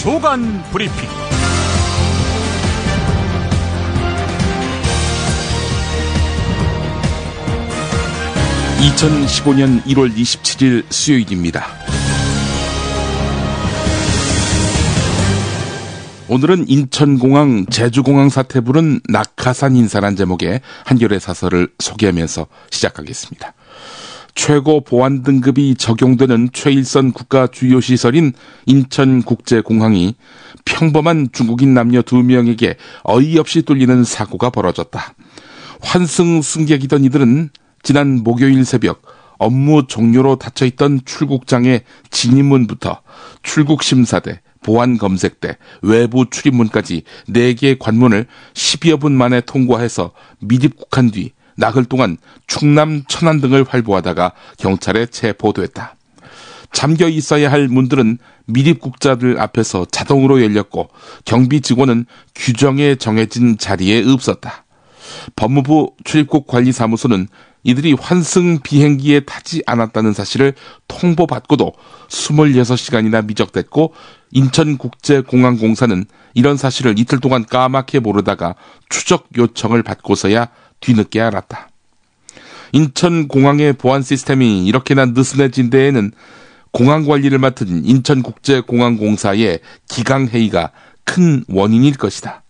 조간 브리핑. 2015년 1월 27일 수요일입니다. 오늘은 인천공항, 제주공항 사태 부른 낙하산 인사란 제목의 한겨레 사설을 소개하면서 시작하겠습니다. 최고 보안 등급이 적용되는 최일선 국가 주요 시설인 인천국제공항이 평범한 중국인 남녀 2명에게 어이없이 뚫리는 사고가 벌어졌다. 환승 승객이던 이들은 지난 목요일 새벽 업무 종료로 닫혀있던 출국장의 진입문부터 출국심사대, 보안검색대, 외부 출입문까지 4개 관문을 10여 분 만에 통과해서 미입국한 뒤 나흘 동안 충남, 천안 등을 활보하다가 경찰에 체포됐다. 잠겨 있어야 할 문들은 미입국자들 앞에서 자동으로 열렸고 경비 직원은 규정에 정해진 자리에 없었다. 법무부 출입국 관리사무소는 이들이 환승 비행기에 타지 않았다는 사실을 통보받고도 26시간이나 미적됐고 인천국제공항공사는 이런 사실을 이틀 동안 까맣게 모르다가 추적 요청을 받고서야 뒤늦게 알았다. 인천공항의 보안 시스템이 이렇게나 느슨해진 데에는 공항관리를 맡은 인천국제공항공사의 기강회의가 큰 원인일 것이다.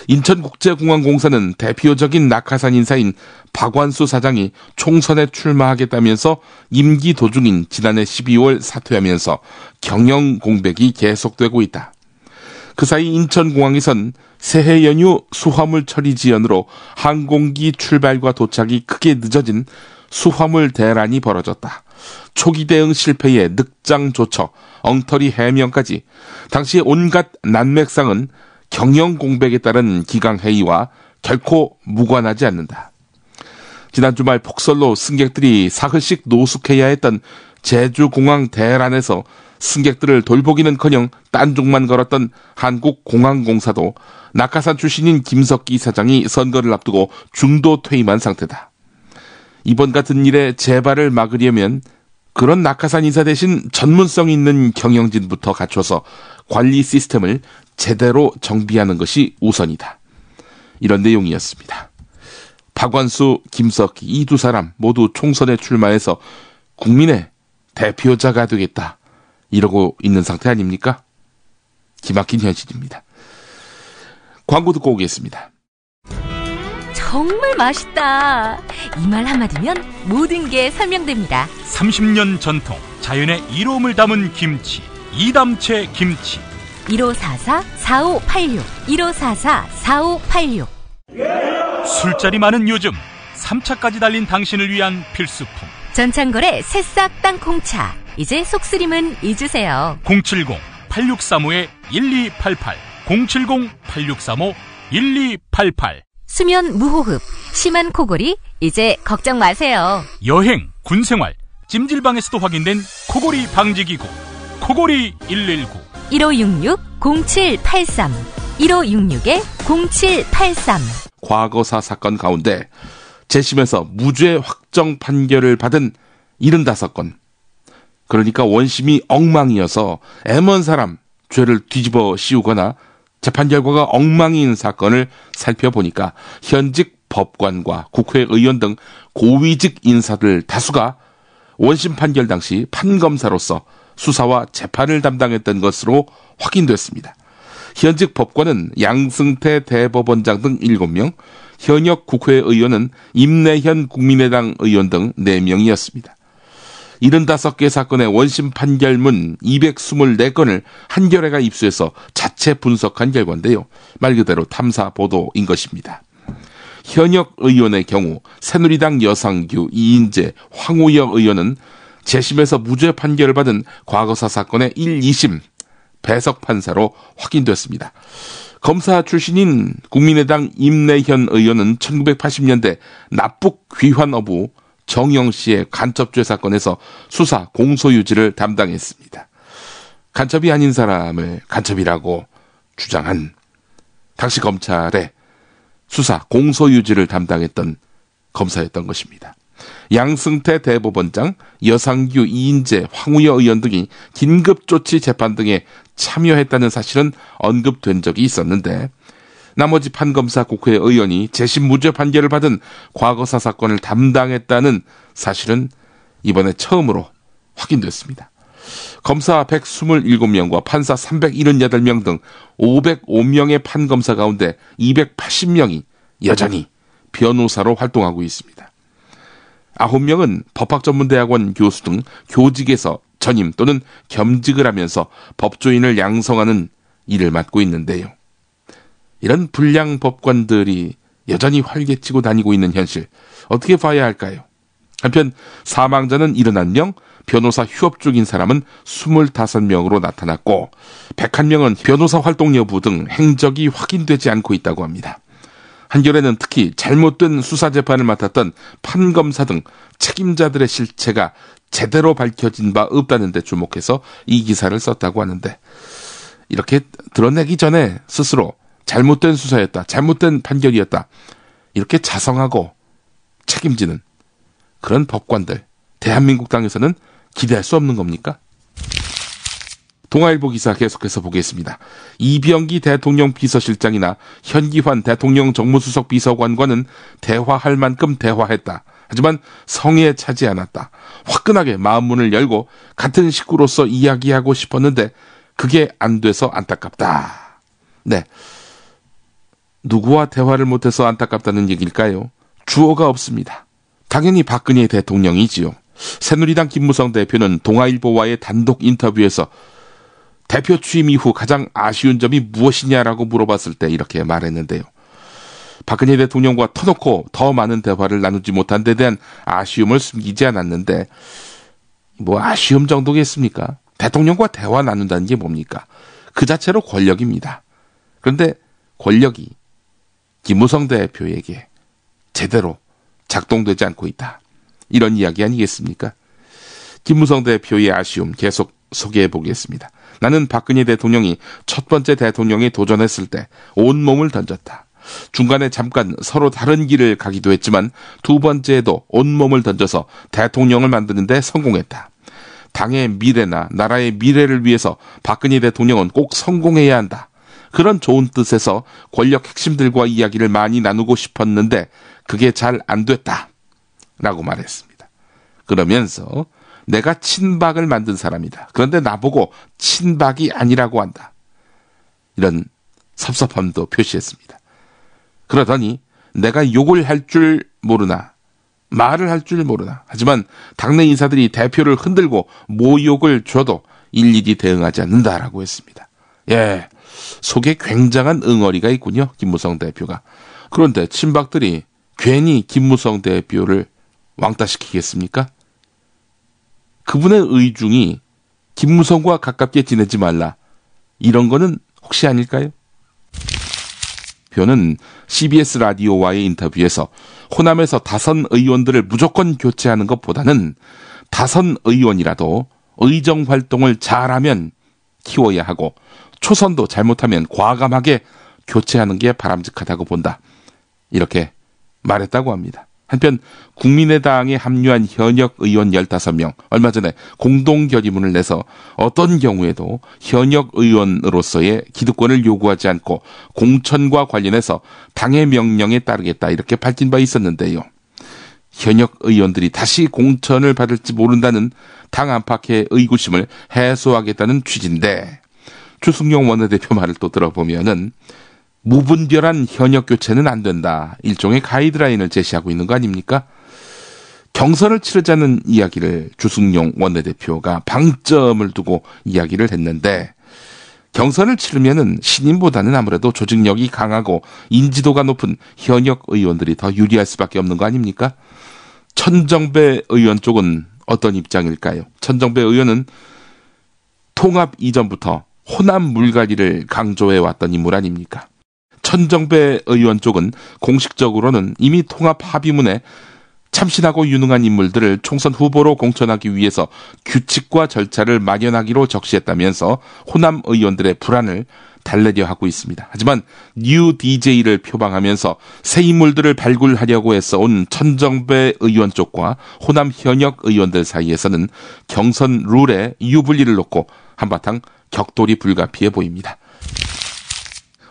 인천국제공항공사는 대표적인 낙하산 인사인 박완수 사장이 총선에 출마하겠다면서 임기 도중인 지난해 12월 사퇴하면서 경영 공백이 계속되고 있다. 그 사이 인천공항에선 새해 연휴 수화물 처리 지연으로 항공기 출발과 도착이 크게 늦어진 수화물 대란이 벌어졌다. 초기 대응 실패에 늑장 조처, 엉터리 해명까지 당시 온갖 난맥상은 경영 공백에 따른 기강회의와 결코 무관하지 않는다. 지난 주말 폭설로 승객들이 사흘씩 노숙해야 했던 제주공항 대란에서 승객들을 돌보기는커녕 딴종만 걸었던 한국공항공사도 낙하산 출신인 김석기 사장이 선거를 앞두고 중도 퇴임한 상태다. 이번 같은 일에 재발을 막으려면 그런 낙하산 인사 대신 전문성 있는 경영진부터 갖춰서 관리 시스템을 제대로 정비하는 것이 우선이다. 이런 내용이었습니다. 박완수, 김석기 이 두 사람 모두 총선에 출마해서 국민의 대표자가 되겠다 이러고 있는 상태 아닙니까? 기막힌 현실입니다. 광고 듣고 오겠습니다. 정말 맛있다. 이 말 한마디면 모든 게 설명됩니다. 30년 전통 자연의 이로움을 담은 김치, 이담채 김치. 1544-4586 1544-4586. 술자리 많은 요즘 3차까지 달린 당신을 위한 필수품 전창걸의 새싹 땅콩차. 이제 속쓰림은 잊으세요. 070-8635-1288 070-8635-1288. 수면 무호흡, 심한 코골이 이제 걱정 마세요. 여행, 군생활, 찜질방에서도 확인된 코골이 방지기구 코골이 119 1566-0783 1566-0783. 과거사 사건 가운데 재심에서 무죄 확정 판결을 받은 75건, 그러니까 원심이 엉망이어서 애먼 사람 죄를 뒤집어 씌우거나 재판 결과가 엉망인 사건을 살펴보니까 현직 법관과 국회의원 등 고위직 인사들 다수가 원심 판결 당시 판검사로서 수사와 재판을 담당했던 것으로 확인됐습니다. 현직 법관은 양승태 대법원장 등 7명, 현역 국회의원은 임내현 국민의당 의원 등 4명이었습니다. 75개 사건의 원심 판결문 224건을 한겨레가 입수해서 자체 분석한 결과인데요. 말 그대로 탐사 보도인 것입니다. 현역 의원의 경우 새누리당 여상규, 이인재, 황우여 의원은 재심에서 무죄 판결을 받은 과거사 사건의 1, 2심 배석 판사로 확인됐습니다. 검사 출신인 국민의당 임내현 의원은 1980년대 납북 귀환 어부 정영 씨의 간첩죄 사건에서 수사 공소유지를 담당했습니다. 간첩이 아닌 사람을 간첩이라고 주장한 당시 검찰의 수사 공소유지를 담당했던 검사였던 것입니다. 양승태 대법원장, 여상규, 이인재, 황우여 의원 등이 긴급조치 재판 등의 참여했다는 사실은 언급된 적이 있었는데 나머지 판검사 국회 의원이 재심 무죄 판결을 받은 과거사 사건을 담당했다는 사실은 이번에 처음으로 확인됐습니다. 검사 127명과 판사 378명 등 505명의 판검사 가운데 280명이 여전히 변호사로 활동하고 있습니다. 9명은 법학전문대학원 교수 등 교직에서 전임 또는 겸직을 하면서 법조인을 양성하는 일을 맡고 있는데요. 이런 불량 법관들이 여전히 활개치고 다니고 있는 현실, 어떻게 봐야 할까요? 한편 사망자는 71명, 변호사 휴업 중인 사람은 25명으로 나타났고 101명은 변호사 활동 여부 등 행적이 확인되지 않고 있다고 합니다. 한겨레는 특히 잘못된 수사재판을 맡았던 판검사 등 책임자들의 실체가 제대로 밝혀진 바 없다는 데 주목해서 이 기사를 썼다고 하는데, 이렇게 드러내기 전에 스스로 잘못된 수사였다, 잘못된 판결이었다, 이렇게 자성하고 책임지는 그런 법관들, 대한민국 땅에서는 기대할 수 없는 겁니까? 동아일보 기사 계속해서 보겠습니다. 이병기 대통령 비서실장이나 현기환 대통령 정무수석 비서관과는 대화할 만큼 대화했다. 하지만 성에 차지 않았다. 화끈하게 마음문을 열고 같은 식구로서 이야기하고 싶었는데 그게 안 돼서 안타깝다. 네, 누구와 대화를 못해서 안타깝다는 얘기일까요? 주어가 없습니다. 당연히 박근혜 대통령이지요. 새누리당 김무성 대표는 동아일보와의 단독 인터뷰에서 대표 취임 이후 가장 아쉬운 점이 무엇이냐라고 물어봤을 때 이렇게 말했는데요. 박근혜 대통령과 터놓고 더 많은 대화를 나누지 못한 데 대한 아쉬움을 숨기지 않았는데, 뭐 아쉬움 정도겠습니까? 대통령과 대화 나눈다는 게 뭡니까? 그 자체로 권력입니다. 그런데 권력이 김무성 대표에게 제대로 작동되지 않고 있다, 이런 이야기 아니겠습니까? 김무성 대표의 아쉬움 계속 소개해 보겠습니다. 나는 박근혜 대통령이 첫 번째 대통령에 도전했을 때 온몸을 던졌다. 중간에 잠깐 서로 다른 길을 가기도 했지만 두 번째에도 온몸을 던져서 대통령을 만드는 데 성공했다. 당의 미래나 나라의 미래를 위해서 박근혜 대통령은 꼭 성공해야 한다. 그런 좋은 뜻에서 권력 핵심들과 이야기를 많이 나누고 싶었는데 그게 잘 안 됐다, 라고 말했습니다. 그러면서 내가 친박을 만든 사람이다. 그런데 나보고 친박이 아니라고 한다. 이런 섭섭함도 표시했습니다. 그러더니 내가 욕을 할 줄 모르나, 말을 할 줄 모르나, 하지만 당내 인사들이 대표를 흔들고 모욕을 줘도 일일이 대응하지 않는다라고 했습니다. 예, 속에 굉장한 응어리가 있군요, 김무성 대표가. 그런데 친박들이 괜히 김무성 대표를 왕따시키겠습니까? 그분의 의중이 김무성과 가깝게 지내지 말라, 이런 거는 혹시 아닐까요? 표는 CBS 라디오와의 인터뷰에서 호남에서 다선 의원들을 무조건 교체하는 것보다는 다선 의원이라도 의정 활동을 잘하면 키워야 하고 초선도 잘못하면 과감하게 교체하는 게 바람직하다고 본다, 이렇게 말했다고 합니다. 한편 국민의당에 합류한 현역 의원 15명, 얼마 전에 공동 결의문을 내서 어떤 경우에도 현역 의원으로서의 기득권을 요구하지 않고 공천과 관련해서 당의 명령에 따르겠다, 이렇게 밝힌 바 있었는데요. 현역 의원들이 다시 공천을 받을지 모른다는 당 안팎의 의구심을 해소하겠다는 취지인데, 주승용 원내대표 말을 또 들어보면은 무분별한 현역 교체는 안 된다, 일종의 가이드라인을 제시하고 있는 거 아닙니까? 경선을 치르자는 이야기를 주승용 원내대표가 방점을 두고 이야기를 했는데, 경선을 치르면은 신인보다는 아무래도 조직력이 강하고 인지도가 높은 현역 의원들이 더 유리할 수밖에 없는 거 아닙니까? 천정배 의원 쪽은 어떤 입장일까요? 천정배 의원은 통합 이전부터 호남 물갈이를 강조해왔던 인물 아닙니까? 천정배 의원 쪽은 공식적으로는 이미 통합 합의문에 참신하고 유능한 인물들을 총선 후보로 공천하기 위해서 규칙과 절차를 마련하기로 적시했다면서 호남 의원들의 불안을 달래려 하고 있습니다. 하지만 뉴 DJ를 표방하면서 새 인물들을 발굴하려고 해서 온 천정배 의원 쪽과 호남 현역 의원들 사이에서는 경선 룰에 유불리를 놓고 한바탕 격돌이 불가피해 보입니다.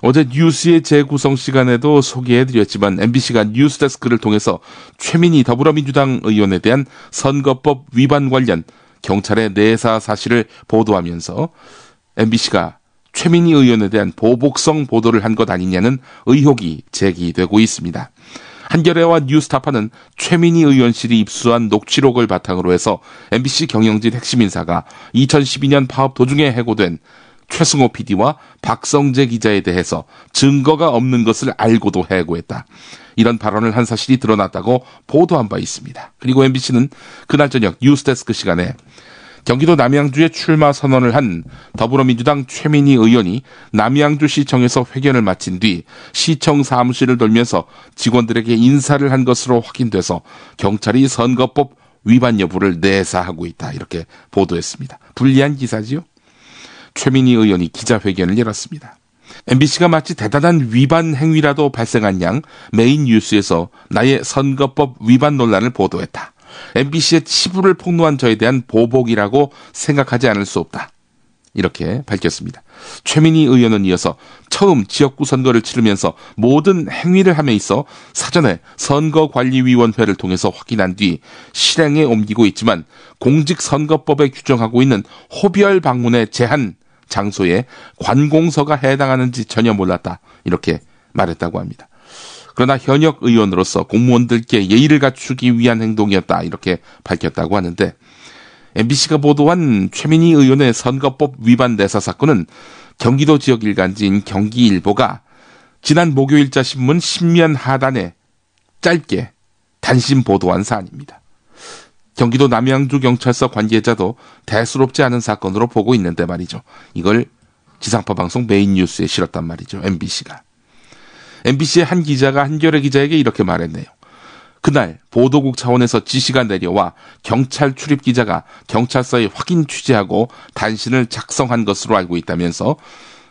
어제 뉴스의 재구성 시간에도 소개해드렸지만 MBC가 뉴스데스크를 통해서 최민희 더불어민주당 의원에 대한 선거법 위반 관련 경찰의 내사 사실을 보도하면서 MBC가 최민희 의원에 대한 보복성 보도를 한 것 아니냐는 의혹이 제기되고 있습니다. 한겨레와 뉴스타파는 최민희 의원실이 입수한 녹취록을 바탕으로 해서 MBC 경영진 핵심 인사가 2012년 파업 도중에 해고된 최승호 PD와 박성재 기자에 대해서 증거가 없는 것을 알고도 해고했다. 이런 발언을 한 사실이 드러났다고 보도한 바 있습니다. 그리고 MBC는 그날 저녁 뉴스데스크 시간에 경기도 남양주에 출마 선언을 한 더불어민주당 최민희 의원이 남양주시청에서 회견을 마친 뒤 시청 사무실을 돌면서 직원들에게 인사를 한 것으로 확인돼서 경찰이 선거법 위반 여부를 내사하고 있다. 이렇게 보도했습니다. 불리한 기사지요? 최민희 의원이 기자회견을 열었습니다. MBC가 마치 대단한 위반 행위라도 발생한 양 메인 뉴스에서 나의 선거법 위반 논란을 보도했다. MBC의 치부를 폭로한 저에 대한 보복이라고 생각하지 않을 수 없다. 이렇게 밝혔습니다. 최민희 의원은 이어서 처음 지역구 선거를 치르면서 모든 행위를 함에 있어 사전에 선거관리위원회를 통해서 확인한 뒤 실행에 옮기고 있지만 공직선거법에 규정하고 있는 호별 방문의 제한 장소에 관공서가 해당하는지 전혀 몰랐다. 이렇게 말했다고 합니다. 그러나 현역 의원으로서 공무원들께 예의를 갖추기 위한 행동이었다. 이렇게 밝혔다고 하는데 MBC가 보도한 최민희 의원의 선거법 위반 내사 사건은 경기도 지역 일간지인 경기일보가 지난 목요일자 신문 신면 하단에 짧게 단신 보도한 사안입니다. 경기도 남양주 경찰서 관계자도 대수롭지 않은 사건으로 보고 있는데 말이죠. 이걸 지상파 방송 메인 뉴스에 실었단 말이죠. MBC가. MBC의 한 기자가 한겨레 기자에게 이렇게 말했네요. 그날 보도국 차원에서 지시가 내려와 경찰 출입 기자가 경찰서에 확인 취재하고 단신을 작성한 것으로 알고 있다면서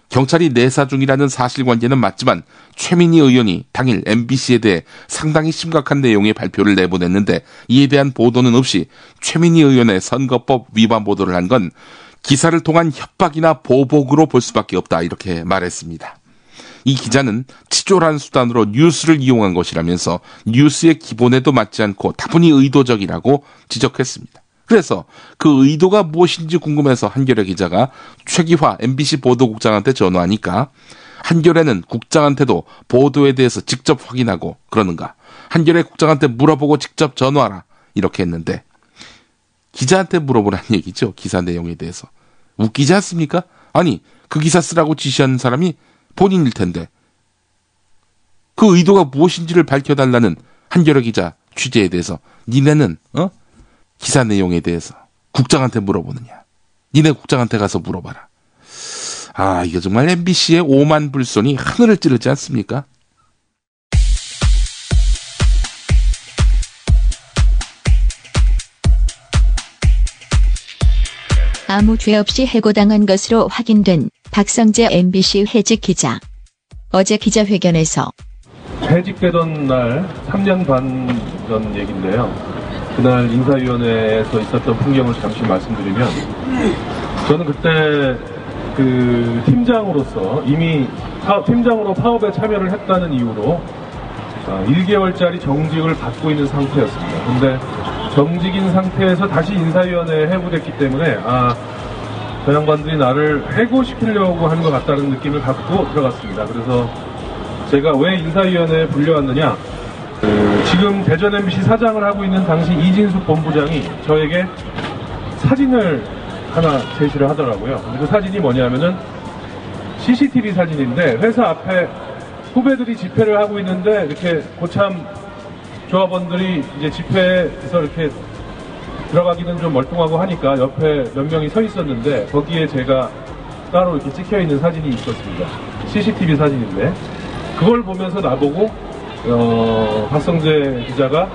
경찰이 내사 중이라는 사실관계는 맞지만 최민희 의원이 당일 MBC에 대해 상당히 심각한 내용의 발표를 내보냈는데 이에 대한 보도는 없이 최민희 의원의 선거법 위반 보도를 한 건 기사를 통한 협박이나 보복으로 볼 수밖에 없다. 이렇게 말했습니다. 이 기자는 치졸한 수단으로 뉴스를 이용한 것이라면서 뉴스의 기본에도 맞지 않고 다분히 의도적이라고 지적했습니다. 그래서 그 의도가 무엇인지 궁금해서 한겨레 기자가 최기화 MBC 보도국장한테 전화하니까 한겨레는 국장한테도 보도에 대해서 직접 확인하고 그러는가. 한겨레 국장한테 물어보고 직접 전화하라. 이렇게 했는데 기자한테 물어보라는 얘기죠. 기사 내용에 대해서. 웃기지 않습니까? 아니 그 기사 쓰라고 지시한 사람이 본인일 텐데 그 의도가 무엇인지를 밝혀달라는 한겨레 기자 취재에 대해서 니네는 기사 내용에 대해서 국장한테 물어보느냐. 니네 국장한테 가서 물어봐라. 아 이거 정말 MBC의 오만 불손이 하늘을 찌르지 않습니까? 아무 죄 없이 해고당한 것으로 확인된 박성재 MBC 해직 기자. 어제 기자회견에서 퇴직되던 날 3년 반 전 얘기인데요. 그날 인사위원회에서 있었던 풍경을 잠시 말씀드리면 저는 그때 그 팀장으로서 이미 팀장으로 파업에 참여를 했다는 이유로 1개월짜리 정직을 받고 있는 상태였습니다. 근데 정직인 상태에서 다시 인사위원회에 해고됐기 때문에 저 양반들이 나를 해고시키려고 하는 것 같다는 느낌을 갖고 들어갔습니다. 그래서 제가 왜 인사위원회에 불려왔느냐, 지금 대전 MBC 사장을 하고 있는 당시 이진숙 본부장이 저에게 사진을 하나 제시를 하더라고요. 근데 그 사진이 뭐냐면은 CCTV 사진인데 회사 앞에 후배들이 집회를 하고 있는데 이렇게 고참 조합원들이 이제 집회에서 이렇게 들어가기는 좀 멀뚱하고 하니까 옆에 몇 명이 서 있었는데 거기에 제가 따로 이렇게 찍혀 있는 사진이 있었습니다. CCTV 사진인데 그걸 보면서 나보고 박성재 기자가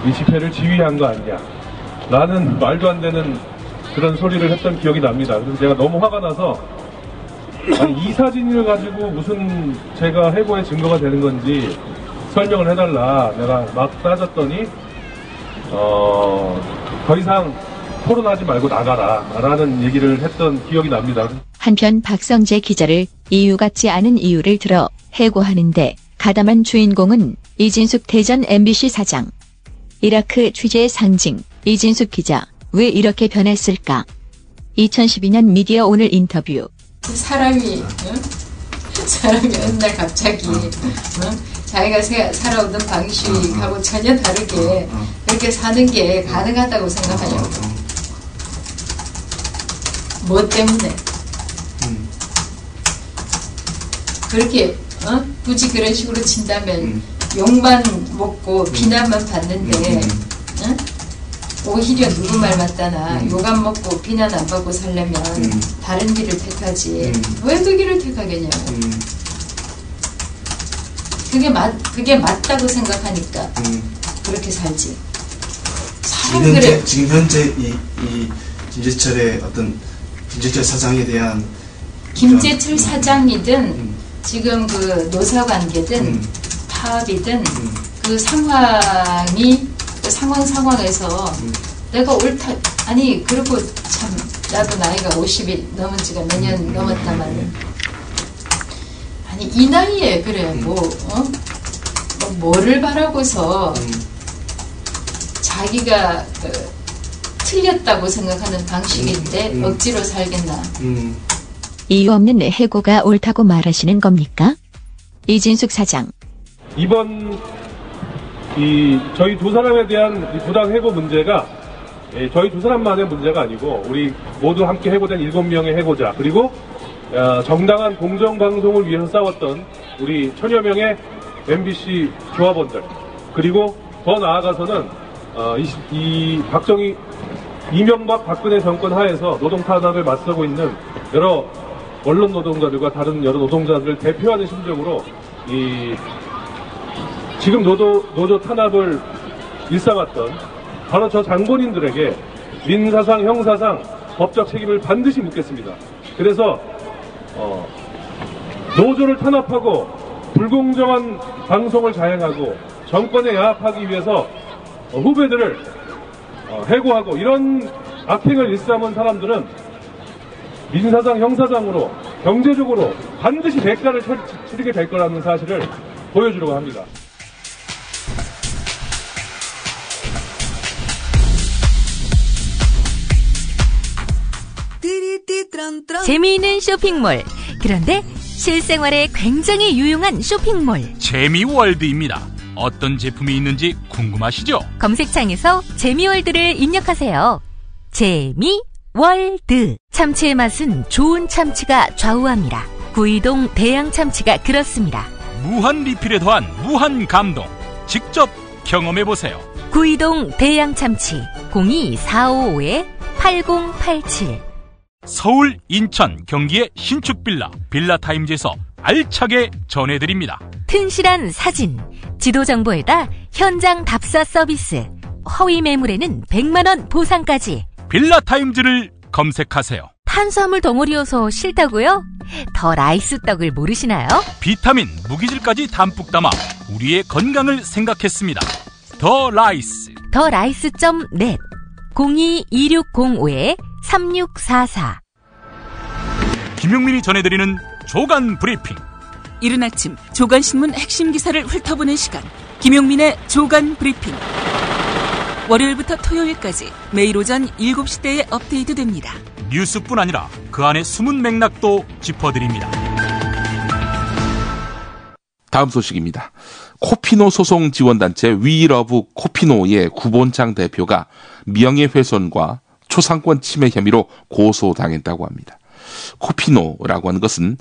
이 집회를 지휘한 거 아니냐 라는 말도 안 되는 그런 소리를 했던 기억이 납니다. 그래서 제가 너무 화가 나서 아니, 이 사진을 가지고 무슨 제가 해고의 증거가 되는 건지 설명을 해달라 내가 막 따졌더니 더 이상 토론하지 말고 나가라 라는 얘기를 했던 기억이 납니다. 한편 박성재 기자를 이유 같지 않은 이유를 들어 해고하는데 가담한 주인공은 이진숙 대전 MBC 사장. 이라크 취재의 상징 이진숙 기자, 왜 이렇게 변했을까? 2012년 미디어 오늘 인터뷰. 사람이 어느 날 갑자기 자기가 살아오던 방식하고 전혀 다르게 그렇게 사는 게 가능하다고 생각하냐고. 뭐 때문에? 그렇게 굳이 그런 식으로 친다면 욕만 먹고 비난만 받는데 오히려 누구 말 맞다나 욕 안 먹고 비난 안 받고 살려면 다른 길을 택하지 왜 그 길을 택하겠냐고. 그게 맞다고 생각하니까 그렇게 살지. 지금 현재 이 김재철의 어떤 김재철 사장에 대한 김재철 사장이든 지금 그 노사관계든 파업이든 그 상황에서 내가 옳다. 아니 그리고 참 나도 나이가 50이 넘은 지가 몇 년 넘었다만 아니 이 나이에 그래 뭐를 바라고서 자기가 틀렸다고 생각하는 방식인데 억지로 살겠나. 이유 없는 해고가 옳다고 말하시는 겁니까? 이진숙 사장. 이번 저희 두 사람에 대한 부당 해고 문제가 저희 두 사람만의 문제가 아니고 우리 모두 함께 해고된 7명의 해고자 그리고 정당한 공정방송을 위해서 싸웠던 우리 천여 명의 MBC 조합원들 그리고 더 나아가서는 이명박 박근혜 정권 하에서 노동탄압에 맞서고 있는 여러 언론 노동자들과 다른 여러 노동자들을 대표하는 심정으로 지금 노조 탄압을 일삼았던 바로 저 장본인들에게 민사상, 형사상, 법적 책임을 반드시 묻겠습니다. 그래서 노조를 탄압하고 불공정한 방송을 자행하고 정권에 야합하기 위해서 후배들을 해고하고 이런 악행을 일삼은 사람들은 민사상, 형사상으로 경제적으로 반드시 대가를 치르게 될 거라는 사실을 보여주려고 합니다. 재미있는 쇼핑몰. 그런데 실생활에 굉장히 유용한 쇼핑몰. 재미월드입니다. 어떤 제품이 있는지 궁금하시죠? 검색창에서 재미월드를 입력하세요. 재미월드. 참치의 맛은 좋은 참치가 좌우합니다. 구이동 대양 참치가 그렇습니다. 무한 리필에 더한 무한 감동. 직접 경험해보세요. 구이동 대양 참치 02-455-8087. 서울, 인천, 경기의 신축 빌라타임즈에서 알차게 전해드립니다. 튼실한 사진, 지도 정보에다 현장 답사 서비스, 허위 매물에는 100만원 보상까지. 빌라타임즈를 검색하세요. 탄수화물 덩어리여서 싫다고요? 더 라이스 떡을 모르시나요? 비타민, 무기질까지 담뿍 담아 우리의 건강을 생각했습니다. 더 라이스. 더 라이스.net 02-2605-3644. 김용민이 전해드리는 조간 브리핑. 이른 아침 조간신문 핵심 기사를 훑어보는 시간, 김용민의 조간 브리핑. 월요일부터 토요일까지 매일 오전 7시대에 업데이트됩니다. 뉴스뿐 아니라 그 안의 숨은 맥락도 짚어드립니다. 다음 소식입니다. 코피노 소송 지원단체 위러브 코피노의 구본창 대표가 명예훼손과 초상권 침해 혐의로 고소당했다고 합니다. 코피노라고 하는 것은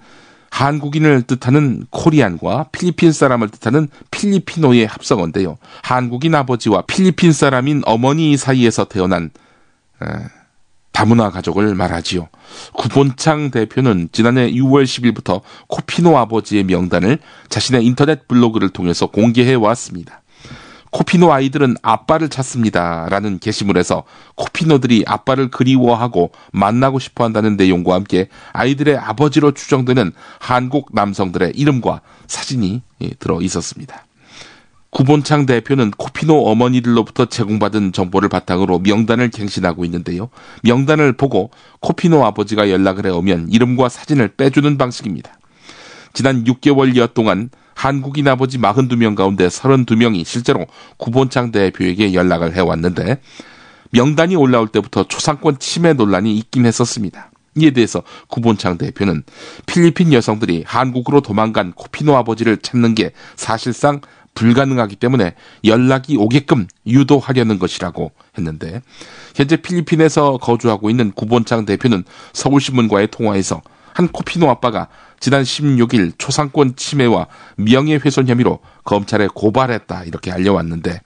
한국인을 뜻하는 코리안과 필리핀 사람을 뜻하는 필리피노의 합성어인데요. 한국인 아버지와 필리핀 사람인 어머니 사이에서 태어난 다문화 가족을 말하지요. 구본창 대표는 지난해 6월 10일부터 코피노 아버지의 명단을 자신의 인터넷 블로그를 통해서 공개해 왔습니다. 코피노 아이들은 아빠를 찾습니다 라는 게시물에서 코피노들이 아빠를 그리워하고 만나고 싶어한다는 내용과 함께 아이들의 아버지로 추정되는 한국 남성들의 이름과 사진이 들어 있었습니다. 구본창 대표는 코피노 어머니들로부터 제공받은 정보를 바탕으로 명단을 갱신하고 있는데요. 명단을 보고 코피노 아버지가 연락을 해오면 이름과 사진을 빼주는 방식입니다. 지난 6개월여 동안 한국인 아버지 42명 가운데 32명이 실제로 구본창 대표에게 연락을 해왔는데 명단이 올라올 때부터 초상권 침해 논란이 있긴 했었습니다. 이에 대해서 구본창 대표는 필리핀 여성들이 한국으로 도망간 코피노 아버지를 찾는 게 사실상 불가능하기 때문에 연락이 오게끔 유도하려는 것이라고 했는데 현재 필리핀에서 거주하고 있는 구본창 대표는 서울신문과의 통화에서 한 코피노 아빠가 지난 16일 초상권 침해와 명예훼손 혐의로 검찰에 고발했다 이렇게 알려왔는데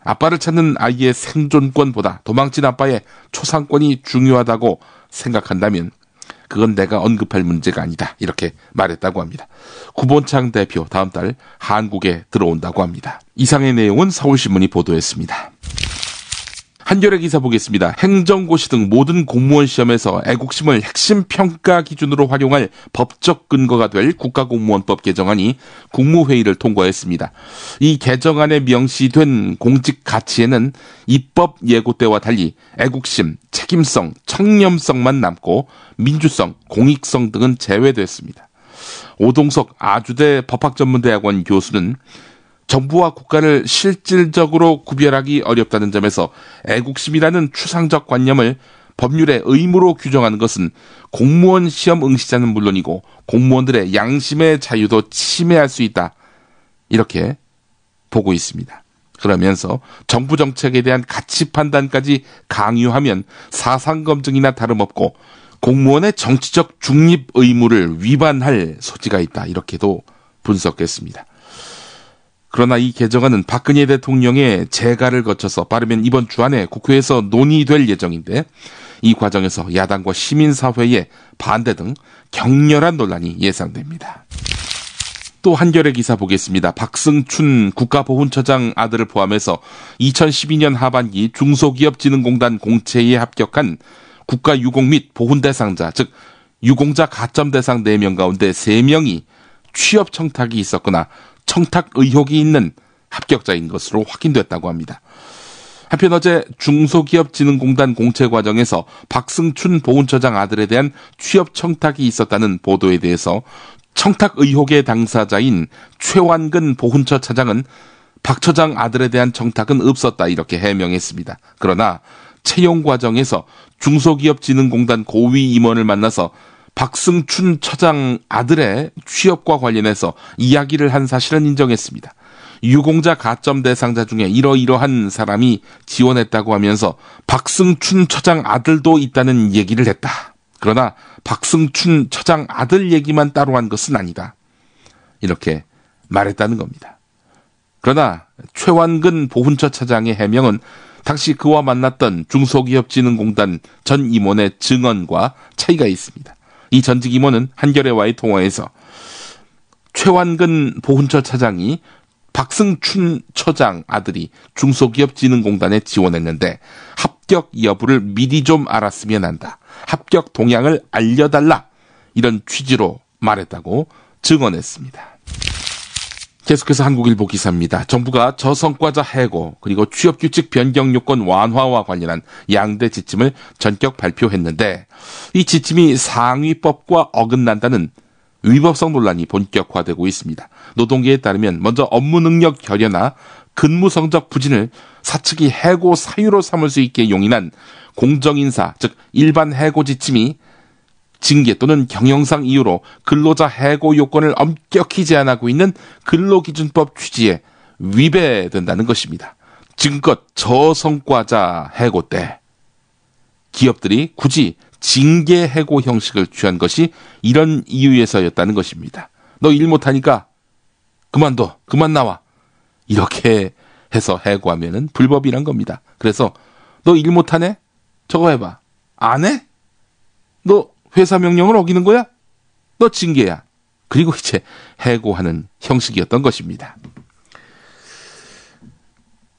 아빠를 찾는 아이의 생존권보다 도망친 아빠의 초상권이 중요하다고 생각한다면 그건 내가 언급할 문제가 아니다 이렇게 말했다고 합니다. 구본창 대표 다음 달 한국에 들어온다고 합니다. 이상의 내용은 서울신문이 보도했습니다. 한겨레 기사 보겠습니다. 행정고시 등 모든 공무원 시험에서 애국심을 핵심 평가 기준으로 활용할 법적 근거가 될 국가공무원법 개정안이 국무회의를 통과했습니다. 이 개정안에 명시된 공직 가치에는 입법 예고 때와 달리 애국심, 책임성, 청렴성만 남고 민주성, 공익성 등은 제외됐습니다. 오동석 아주대 법학전문대학원 교수는 정부와 국가를 실질적으로 구별하기 어렵다는 점에서 애국심이라는 추상적 관념을 법률에 의무로 규정하는 것은 공무원 시험 응시자는 물론이고 공무원들의 양심의 자유도 침해할 수 있다. 이렇게 보고 있습니다. 그러면서 정부 정책에 대한 가치 판단까지 강요하면 사상검증이나 다름없고 공무원의 정치적 중립 의무를 위반할 소지가 있다. 이렇게도 분석했습니다. 그러나 이 개정안은 박근혜 대통령의 재가를 거쳐서 빠르면 이번 주 안에 국회에서 논의될 예정인데 이 과정에서 야당과 시민사회의 반대 등 격렬한 논란이 예상됩니다. 또 한겨레 기사 보겠습니다. 박승춘 국가보훈처장 아들을 포함해서 2012년 하반기 중소기업진흥공단 공채에 합격한 국가유공 및 보훈대상자, 즉 유공자 가점대상 4명 가운데 3명이 취업 청탁이 있었거나 청탁 의혹이 있는 합격자인 것으로 확인됐다고 합니다. 한편 어제 중소기업진흥공단 공채 과정에서 박승춘 보훈처장 아들에 대한 취업 청탁이 있었다는 보도에 대해서 청탁 의혹의 당사자인 최완근 보훈처 차장은 박 처장 아들에 대한 청탁은 없었다 이렇게 해명했습니다. 그러나 채용 과정에서 중소기업진흥공단 고위 임원을 만나서 박승춘 처장 아들의 취업과 관련해서 이야기를 한 사실은 인정했습니다. 유공자 가점 대상자 중에 이러이러한 사람이 지원했다고 하면서 박승춘 처장 아들도 있다는 얘기를 했다. 그러나 박승춘 처장 아들 얘기만 따로 한 것은 아니다. 이렇게 말했다는 겁니다. 그러나 최완근 보훈처 차장의 해명은 당시 그와 만났던 중소기업진흥공단 전 임원의 증언과 차이가 있습니다. 이 전직 임원은 한겨레와의 통화에서 최완근 보훈처 차장이 박승춘 처장 아들이 중소기업진흥공단에 지원했는데 합격 여부를 미리 좀 알았으면 한다. 합격 동향을 알려달라. 이런 취지로 말했다고 증언했습니다. 계속해서 한국일보 기사입니다. 정부가 저성과자 해고 그리고 취업규칙 변경 요건 완화와 관련한 양대 지침을 전격 발표했는데 이 지침이 상위법과 어긋난다는 위법성 논란이 본격화되고 있습니다. 노동계에 따르면 먼저 업무 능력 결여나 근무 성적 부진을 사측이 해고 사유로 삼을 수 있게 용인한 공정인사, 즉 일반 해고 지침이 징계 또는 경영상 이유로 근로자 해고 요건을 엄격히 제한하고 있는 근로기준법 취지에 위배된다는 것입니다. 지금껏 저성과자 해고 때 기업들이 굳이 징계 해고 형식을 취한 것이 이런 이유에서였다는 것입니다. 너 일 못하니까 그만둬, 그만 나와. 이렇게 해서 해고하면은 불법이란 겁니다. 그래서 너 일 못하네? 저거 해봐. 안 해? 너 회사 명령을 어기는 거야? 너 징계야. 그리고 이제 해고하는 형식이었던 것입니다.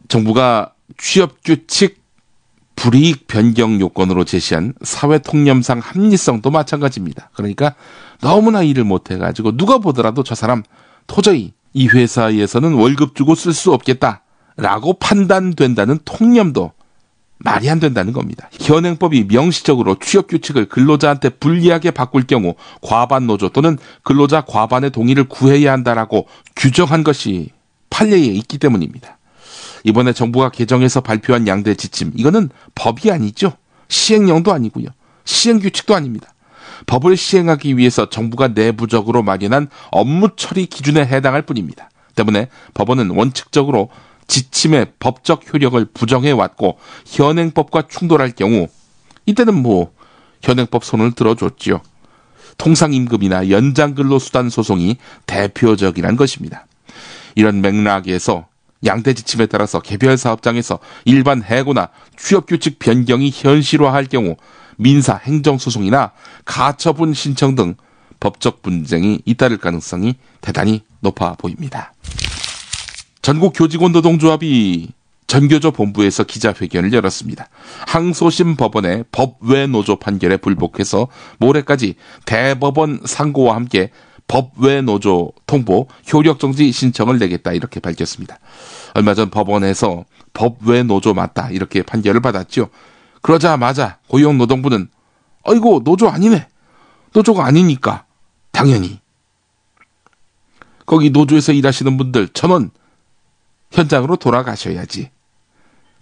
정부가 취업규칙 불이익 변경 요건으로 제시한 사회통념상 합리성도 마찬가지입니다. 그러니까 너무나 일을 못해가지고 누가 보더라도 저 사람 도저히 이 회사에서는 월급 주고 쓸 수 없겠다라고 판단된다는 통념도 말이 안 된다는 겁니다. 현행법이 명시적으로 취업규칙을 근로자한테 불리하게 바꿀 경우 과반 노조 또는 근로자 과반의 동의를 구해야 한다라고 규정한 것이 판례에 있기 때문입니다. 이번에 정부가 개정해서 발표한 양대 지침, 이거는 법이 아니죠. 시행령도 아니고요. 시행규칙도 아닙니다. 법을 시행하기 위해서 정부가 내부적으로 마련한 업무 처리 기준에 해당할 뿐입니다. 때문에 법원은 원칙적으로 지침의 법적 효력을 부정해왔고 현행법과 충돌할 경우 이때는 현행법 손을 들어줬지요. 통상임금이나 연장근로수단 소송이 대표적이란 것입니다. 이런 맥락에서 양대 지침에 따라서 개별 사업장에서 일반 해고나 취업규칙 변경이 현실화할 경우 민사 행정소송이나 가처분 신청 등 법적 분쟁이 잇따를 가능성이 대단히 높아 보입니다. 전국교직원노동조합이 전교조 본부에서 기자회견을 열었습니다. 항소심 법원의 법외노조 판결에 불복해서 모레까지 대법원 상고와 함께 법외노조 통보 효력정지 신청을 내겠다 이렇게 밝혔습니다. 얼마 전 법원에서 법외노조 맞다 이렇게 판결을 받았죠. 그러자마자 고용노동부는 이거 노조 아니네. 노조가 아니니까 당연히 거기 노조에서 일하시는 분들 전원 현장으로 돌아가셔야지.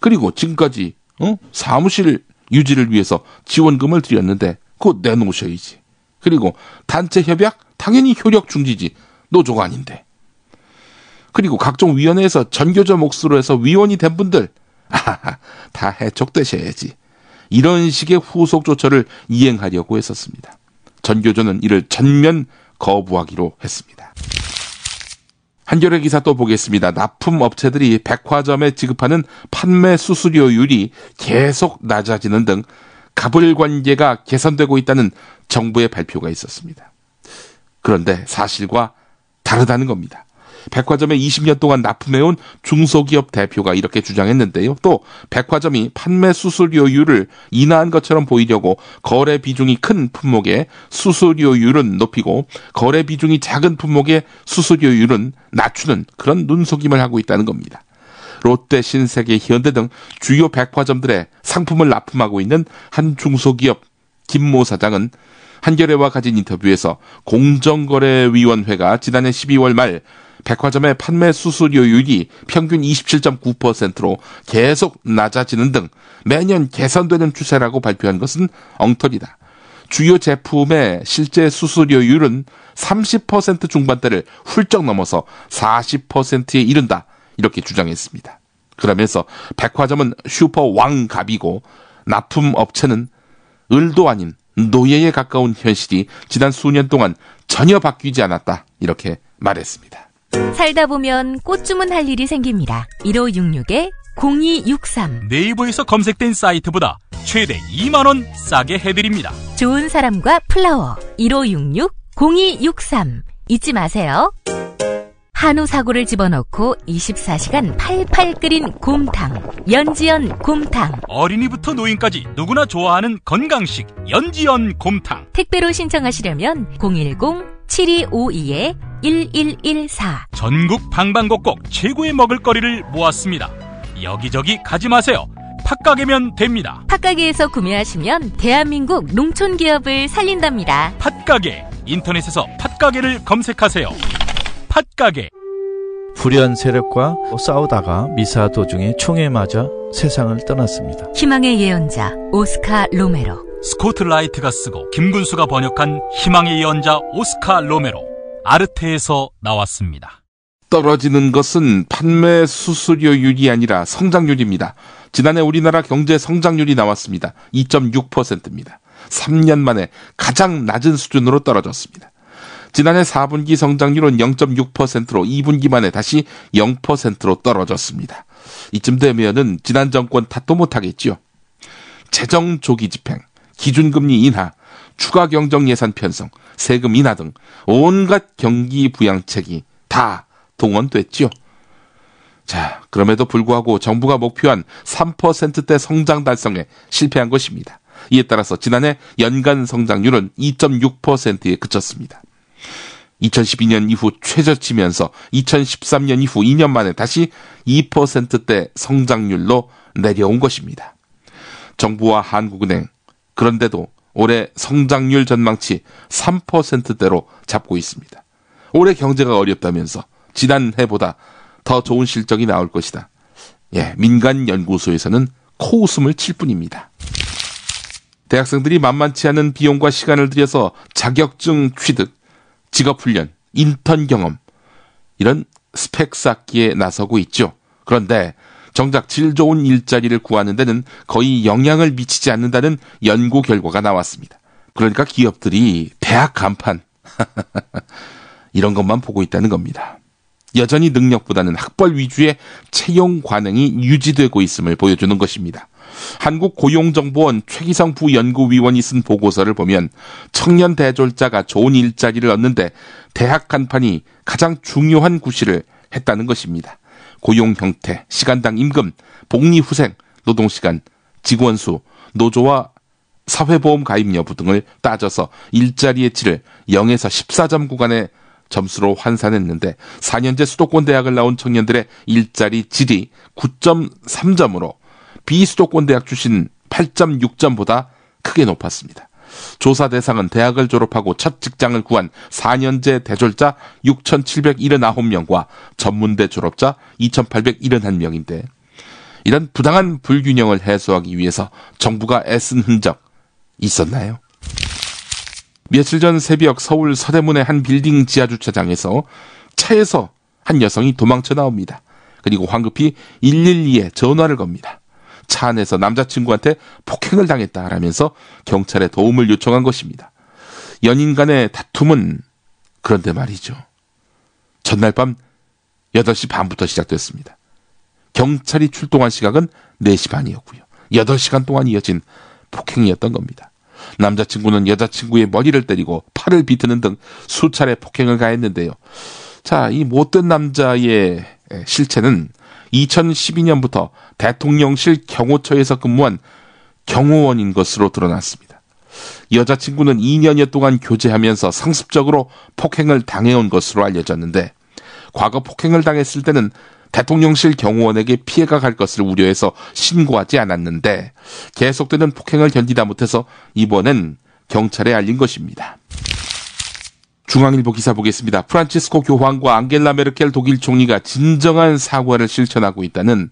그리고 지금까지 사무실 유지를 위해서 지원금을 드렸는데 그거 내놓으셔야지. 그리고 단체 협약 당연히 효력 중지지. 노조가 아닌데. 그리고 각종 위원회에서 전교조 몫으로 해서 위원이 된 분들 다 해촉되셔야지. 이런 식의 후속 조처를 이행하려고 했었습니다. 전교조는 이를 전면 거부하기로 했습니다. 한겨레 기사 또 보겠습니다. 납품업체들이 백화점에 지급하는 판매 수수료율이 계속 낮아지는 등 가불관계가 개선되고 있다는 정부의 발표가 있었습니다. 그런데 사실과 다르다는 겁니다. 백화점에 20년 동안 납품해온 중소기업 대표가 이렇게 주장했는데요. 또 백화점이 판매 수수료율을 인하한 것처럼 보이려고 거래 비중이 큰 품목의 수수료율은 높이고 거래 비중이 작은 품목의 수수료율은 낮추는 그런 눈속임을 하고 있다는 겁니다. 롯데, 신세계, 현대 등 주요 백화점들의 상품을 납품하고 있는 한 중소기업 김모 사장은 한겨레와 가진 인터뷰에서 공정거래위원회가 지난해 12월 말 백화점의 판매 수수료율이 평균 27.9%로 계속 낮아지는 등 매년 개선되는 추세라고 발표한 것은 엉터리다. 주요 제품의 실제 수수료율은 30% 중반대를 훌쩍 넘어서 40%에 이른다. 이렇게 주장했습니다. 그러면서 백화점은 슈퍼 왕갑이고 납품업체는 을도 아닌 노예에 가까운 현실이 지난 수년 동안 전혀 바뀌지 않았다. 이렇게 말했습니다. 살다 보면 꽃 주문할 일이 생깁니다. 1566-0263 네이버에서 검색된 사이트보다 최대 2만 원 싸게 해드립니다. 좋은 사람과 플라워 1566-0263 잊지 마세요. 한우 사고를 집어넣고 24시간 팔팔 끓인 곰탕 연지연 곰탕. 어린이부터 노인까지 누구나 좋아하는 건강식 연지연 곰탕. 택배로 신청하시려면 010-7252-1114. 전국 방방곡곡 최고의 먹을거리를 모았습니다. 여기저기 가지 마세요. 팥가게면 됩니다. 팥가게에서 구매하시면 대한민국 농촌기업을 살린답니다. 팥가게. 인터넷에서 팥가게를 검색하세요. 팥가게. 불의한 세력과 싸우다가 미사 도중에 총에 맞아 세상을 떠났습니다. 희망의 예언자 오스카 로메로. 스코트 라이트가 쓰고 김군수가 번역한 희망의 예언자 오스카 로메로. 아르테에서 나왔습니다. 떨어지는 것은 판매 수수료율이 아니라 성장률입니다. 지난해 우리나라 경제 성장률이 나왔습니다. 2.6%입니다. 3년 만에 가장 낮은 수준으로 떨어졌습니다. 지난해 4분기 성장률은 0.6%로 2분기 만에 다시 0%로 떨어졌습니다. 이쯤 되면은 지난 정권 탓도 못하겠지요. 재정 조기 집행, 기준금리 인하, 추가 경정 예산 편성, 세금 인하 등 온갖 경기 부양책이 다 동원됐지요. 자, 그럼에도 불구하고 정부가 목표한 3%대 성장 달성에 실패한 것입니다. 이에 따라서 지난해 연간 성장률은 2.6%에 그쳤습니다. 2012년 이후 최저치면서 2013년 이후 2년 만에 다시 2%대 성장률로 내려온 것입니다. 정부와 한국은행, 그런데도 올해 성장률 전망치 3%대로 잡고 있습니다. 올해 경제가 어렵다면서 지난해보다 더 좋은 실적이 나올 것이다. 민간 연구소에서는 코웃음을 칠 뿐입니다. 대학생들이 만만치 않은 비용과 시간을 들여서 자격증 취득, 직업훈련, 인턴 경험, 이런 스펙 쌓기에 나서고 있죠. 그런데 정작 질 좋은 일자리를 구하는 데는 거의 영향을 미치지 않는다는 연구 결과가 나왔습니다. 그러니까 기업들이 대학 간판 이런 것만 보고 있다는 겁니다. 여전히 능력보다는 학벌 위주의 채용 관행이 유지되고 있음을 보여주는 것입니다. 한국고용정보원 최기성 부연구위원이 쓴 보고서를 보면 청년 대졸자가 좋은 일자리를 얻는데 대학 간판이 가장 중요한 구실을 했다는 것입니다. 고용 형태, 시간당 임금, 복리후생, 노동시간, 직원 수, 노조와 사회보험 가입 여부 등을 따져서 일자리의 질을 0에서 14점 구간의 점수로 환산했는데 4년제 수도권 대학을 나온 청년들의 일자리 질이 9.3점으로 비수도권 대학 출신 8.6점보다 크게 높았습니다. 조사 대상은 대학을 졸업하고 첫 직장을 구한 4년제 대졸자 6,779명과 전문대 졸업자 2,871명인데 이런 부당한 불균형을 해소하기 위해서 정부가 애쓴 흔적 있었나요? 며칠 전 새벽 서울 서대문의 한 빌딩 지하주차장에서 차에서 한 여성이 도망쳐 나옵니다. 그리고 황급히 112에 전화를 겁니다. 차 안에서 남자친구한테 폭행을 당했다라면서 경찰에 도움을 요청한 것입니다. 연인 간의 다툼은 그런데 말이죠. 전날 밤 8시 반부터 시작됐습니다. 경찰이 출동한 시각은 4시 반이었고요. 8시간 동안 이어진 폭행이었던 겁니다. 남자친구는 여자친구의 머리를 때리고 팔을 비트는 등 수차례 폭행을 가했는데요. 자, 이 못된 남자의 실체는 2012년부터 대통령실 경호처에서 근무한 경호원인 것으로 드러났습니다. 여자친구는 2년여 동안 교제하면서 상습적으로 폭행을 당해온 것으로 알려졌는데 과거 폭행을 당했을 때는 대통령실 경호원에게 피해가 갈 것을 우려해서 신고하지 않았는데 계속되는 폭행을 견디다 못해서 이번엔 경찰에 알린 것입니다. 중앙일보 기사 보겠습니다. 프란치스코 교황과 앙겔라 메르켈 독일 총리가 진정한 사과를 실천하고 있다는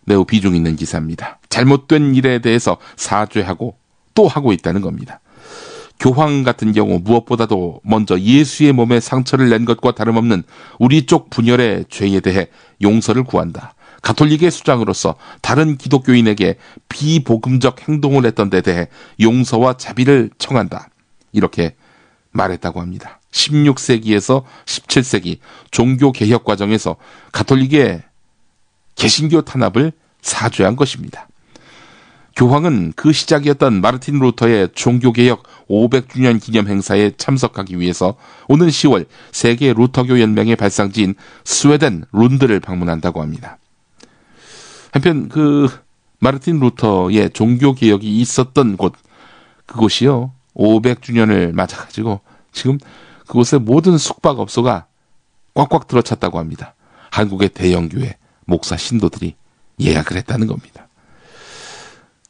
매우 비중 있는 기사입니다. 잘못된 일에 대해서 사죄하고 또 하고 있다는 겁니다. 교황 같은 경우 무엇보다도 먼저 예수의 몸에 상처를 낸 것과 다름없는 우리 쪽 분열의 죄에 대해 용서를 구한다. 가톨릭의 수장으로서 다른 기독교인에게 비복음적 행동을 했던 데 대해 용서와 자비를 청한다. 이렇게 말했다고 합니다. 16세기에서 17세기 종교개혁 과정에서 가톨릭의 개신교 탄압을 사죄한 것입니다. 교황은 그 시작이었던 마르틴 루터의 종교개혁 500주년 기념 행사에 참석하기 위해서 오는 10월 세계 루터교 연맹의 발상지인 스웨덴 룬드를 방문한다고 합니다. 한편 그 마르틴 루터의 종교개혁이 있었던 곳, 그곳이요 500주년을 맞아가지고 지금 그곳의 모든 숙박업소가 꽉꽉 들어찼다고 합니다. 한국의 대형교회 목사 신도들이 예약을 했다는 겁니다.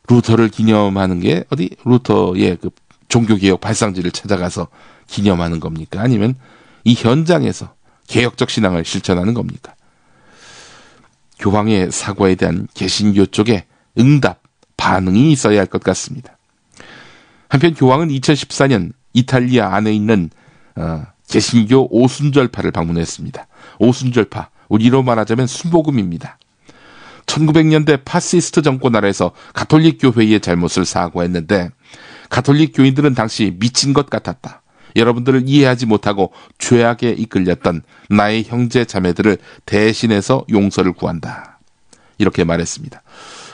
루터를 기념하는 게 어디 루터의 그 종교개혁 발상지를 찾아가서 기념하는 겁니까? 아니면 이 현장에서 개혁적 신앙을 실천하는 겁니까? 교황의 사과에 대한 개신교 쪽에 응답, 반응이 있어야 할 것 같습니다. 한편 교황은 2014년 이탈리아 안에 있는 개신교 오순절파를 방문했습니다. 오순절파, 우리로 말하자면 순복음입니다. 1900년대 파시스트 정권 아래에서 가톨릭 교회의 잘못을 사과했는데 가톨릭 교인들은 당시 미친 것 같았다. 여러분들을 이해하지 못하고 죄악에 이끌렸던 나의 형제 자매들을 대신해서 용서를 구한다. 이렇게 말했습니다.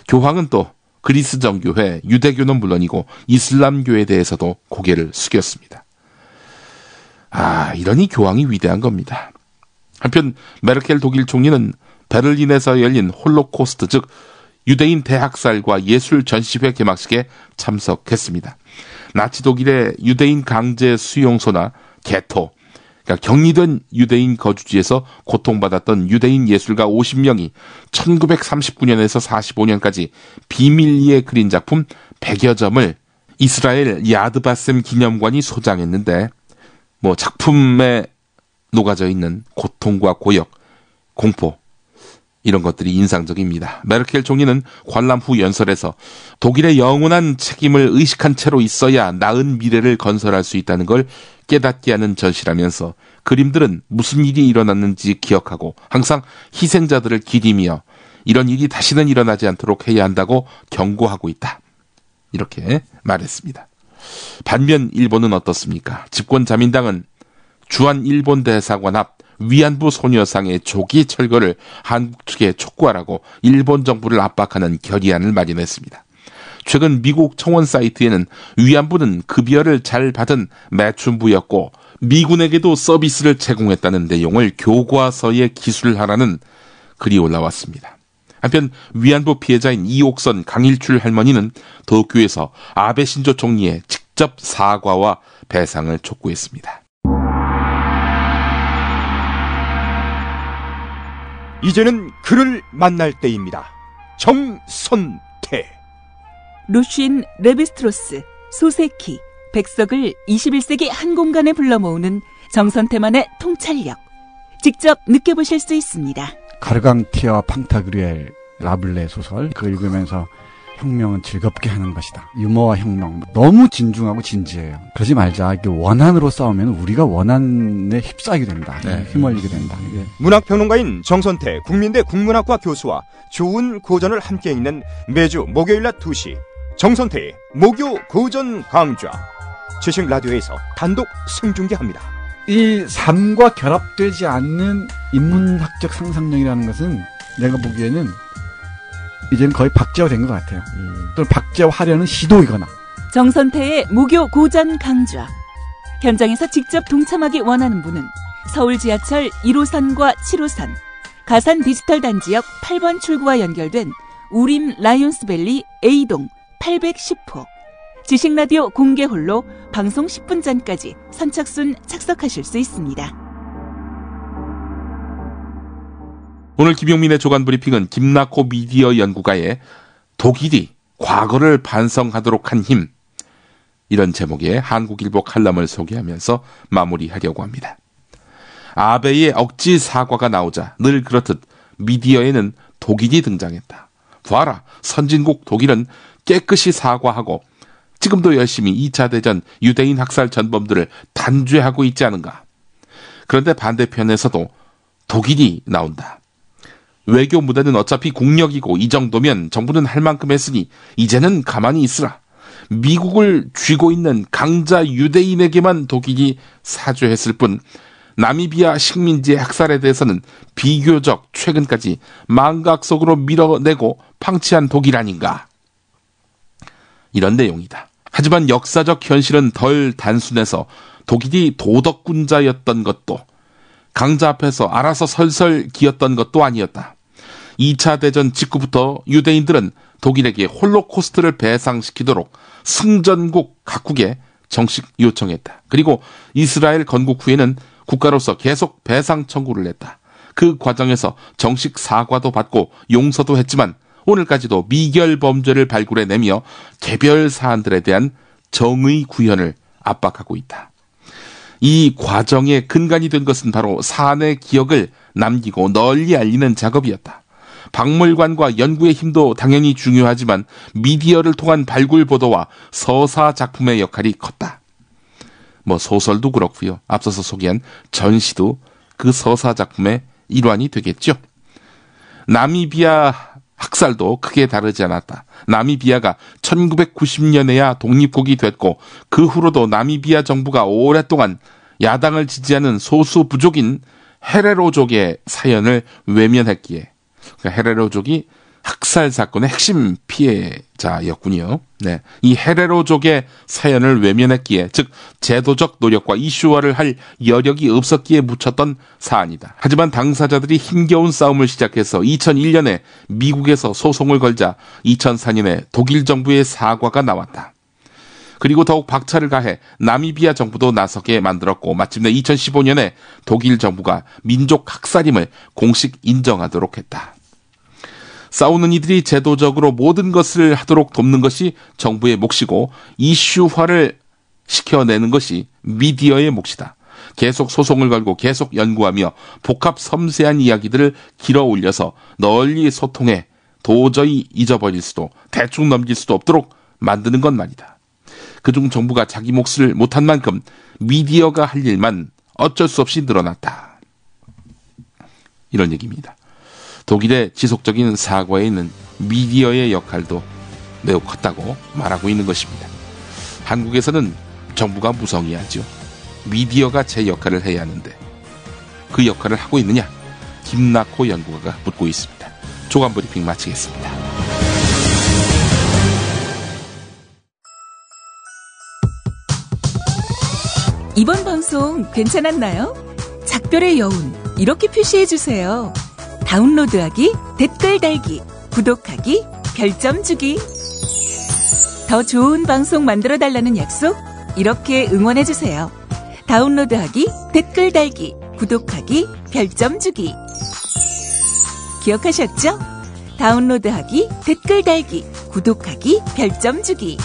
교황은 또 그리스 정교회, 유대교는 물론이고 이슬람교에 대해서도 고개를 숙였습니다. 이러니 교황이 위대한 겁니다. 한편 메르켈 독일 총리는 베를린에서 열린 홀로코스트, 즉 유대인 대학살과 예술 전시회 개막식에 참석했습니다. 나치 독일의 유대인 강제 수용소나 게토, 그러니까 격리된 유대인 거주지에서 고통받았던 유대인 예술가 50명이 1939년에서 45년까지 비밀리에 그린 작품 100여 점을 이스라엘 야드바셈 기념관이 소장했는데 작품에 녹아져 있는 고통과 고역, 공포 이런 것들이 인상적입니다. 메르켈 총리는 관람 후 연설에서 독일의 영원한 책임을 의식한 채로 있어야 나은 미래를 건설할 수 있다는 걸 깨닫게 하는 전시라면서 그림들은 무슨 일이 일어났는지 기억하고 항상 희생자들을 기리며 이런 일이 다시는 일어나지 않도록 해야 한다고 경고하고 있다. 이렇게 말했습니다. 반면 일본은 어떻습니까? 집권 자민당은 주한 일본 대사관 앞 위안부 소녀상의 조기 철거를 한국 측에 촉구하라고 일본 정부를 압박하는 결의안을 마련했습니다. 최근 미국 청원 사이트에는 위안부는 급여를 잘 받은 매춘부였고 미군에게도 서비스를 제공했다는 내용을 교과서에 기술하라는 글이 올라왔습니다. 한편 위안부 피해자인 이옥선 강일출 할머니는 도쿄에서 아베 신조 총리의 직접 사과와 배상을 촉구했습니다. 이제는 그를 만날 때입니다. 정선태. 루쉰 레비스트로스, 소세키, 백석을 21세기 한 공간에 불러 모으는 정선태만의 통찰력. 직접 느껴보실 수 있습니다. 가르강티아 팡타그리엘 라블레 소설, 그걸 읽으면서 혁명은 즐겁게 하는 것이다. 유머와 혁명. 너무 진중하고 진지해요. 그러지 말자. 이게 원한으로 싸우면 우리가 원한에 휩싸이게 된다. 휘말리게 된다. 이게. 문학평론가인 정선태 국민대 국문학과 교수와 좋은 고전을 함께 읽는 매주 목요일 낮 2시 정선태의 목요 고전 강좌. 지식 라디오에서 단독 생중계합니다. 이 삶과 결합되지 않는 인문학적 상상력이라는 것은 내가 보기에는 이제는 거의 박제화된 것 같아요. 또는 박제화하려는 시도이거나. 정선태의 목요 고전 강좌. 현장에서 직접 동참하기 원하는 분은 서울 지하철 1호선과 7호선, 가산 디지털 단지역 8번 출구와 연결된 우림 라이온스밸리 A동 810호. 지식라디오 공개홀로 방송 10분 전까지 선착순 착석하실 수 있습니다. 오늘 김용민의 조간 브리핑은 김나코 미디어 연구가의 독일이 과거를 반성하도록 한 힘, 이런 제목의 한국일보 칼럼을 소개하면서 마무리하려고 합니다. 아베의 억지 사과가 나오자 늘 그렇듯 미디어에는 독일이 등장했다. 봐라, 선진국 독일은 깨끗이 사과하고 지금도 열심히 2차 대전 유대인 학살 전범들을 단죄하고 있지 않은가. 그런데 반대편에서도 독일이 나온다. 외교 무대는 어차피 국력이고 이 정도면 정부는 할 만큼 했으니 이제는 가만히 있으라. 미국을 쥐고 있는 강자 유대인에게만 독일이 사죄했을 뿐 나미비아 식민지의 학살에 대해서는 비교적 최근까지 망각 속으로 밀어내고 방치한 독일 아닌가. 이런 내용이다. 하지만 역사적 현실은 덜 단순해서 독일이 도덕군자였던 것도 강자 앞에서 알아서 설설 기었던 것도 아니었다. 2차 대전 직후부터 유대인들은 독일에게 홀로코스트를 배상시키도록 승전국 각국에 정식 요청했다. 그리고 이스라엘 건국 후에는 국가로서 계속 배상 청구를 했다. 그 과정에서 정식 사과도 받고 용서도 했지만 오늘까지도 미결 범죄를 발굴해내며 개별 사안들에 대한 정의 구현을 압박하고 있다. 이 과정의 근간이 된 것은 바로 사안의 기억을 남기고 널리 알리는 작업이었다. 박물관과 연구의 힘도 당연히 중요하지만 미디어를 통한 발굴 보도와 서사 작품의 역할이 컸다. 소설도 그렇고요. 앞서서 소개한 전시도 그 서사 작품의 일환이 되겠죠. 나미비아 학살도 크게 다르지 않았다. 나미비아가 1990년에야 독립국이 됐고 그 후로도 나미비아 정부가 오랫동안 야당을 지지하는 소수 부족인 헤레로족의 사연을 외면했기에, 그러니까 헤레로족이 학살 사건의 핵심 피해자였군요. 네, 이 헤레로족의 사연을 외면했기에, 즉 제도적 노력과 이슈화를 할 여력이 없었기에 묻혔던 사안이다. 하지만 당사자들이 힘겨운 싸움을 시작해서 2001년에 미국에서 소송을 걸자 2004년에 독일 정부의 사과가 나왔다. 그리고 더욱 박차를 가해 나미비아 정부도 나서게 만들었고 마침내 2015년에 독일 정부가 민족 학살임을 공식 인정하도록 했다. 싸우는 이들이 제도적으로 모든 것을 하도록 돕는 것이 정부의 몫이고 이슈화를 시켜내는 것이 미디어의 몫이다. 계속 소송을 걸고 계속 연구하며 복합 섬세한 이야기들을 길어 올려서 널리 소통해 도저히 잊어버릴 수도 대충 넘길 수도 없도록 만드는 건 말이다. 그중 정부가 자기 몫을 못한 만큼 미디어가 할 일만 어쩔 수 없이 늘어났다. 이런 얘기입니다. 독일의 지속적인 사과에 있는 미디어의 역할도 매우 컸다고 말하고 있는 것입니다. 한국에서는 정부가 무성의하죠. 미디어가 제 역할을 해야 하는데 그 역할을 하고 있느냐? 김낙호 연구가가 묻고 있습니다. 조간 브리핑 마치겠습니다. 이번 방송 괜찮았나요? 작별의 여운 이렇게 표시해주세요. 다운로드하기, 댓글 달기, 구독하기, 별점 주기. 더 좋은 방송 만들어달라는 약속 이렇게 응원해주세요. 다운로드하기, 댓글 달기, 구독하기, 별점 주기. 기억하셨죠? 다운로드하기, 댓글 달기, 구독하기, 별점 주기.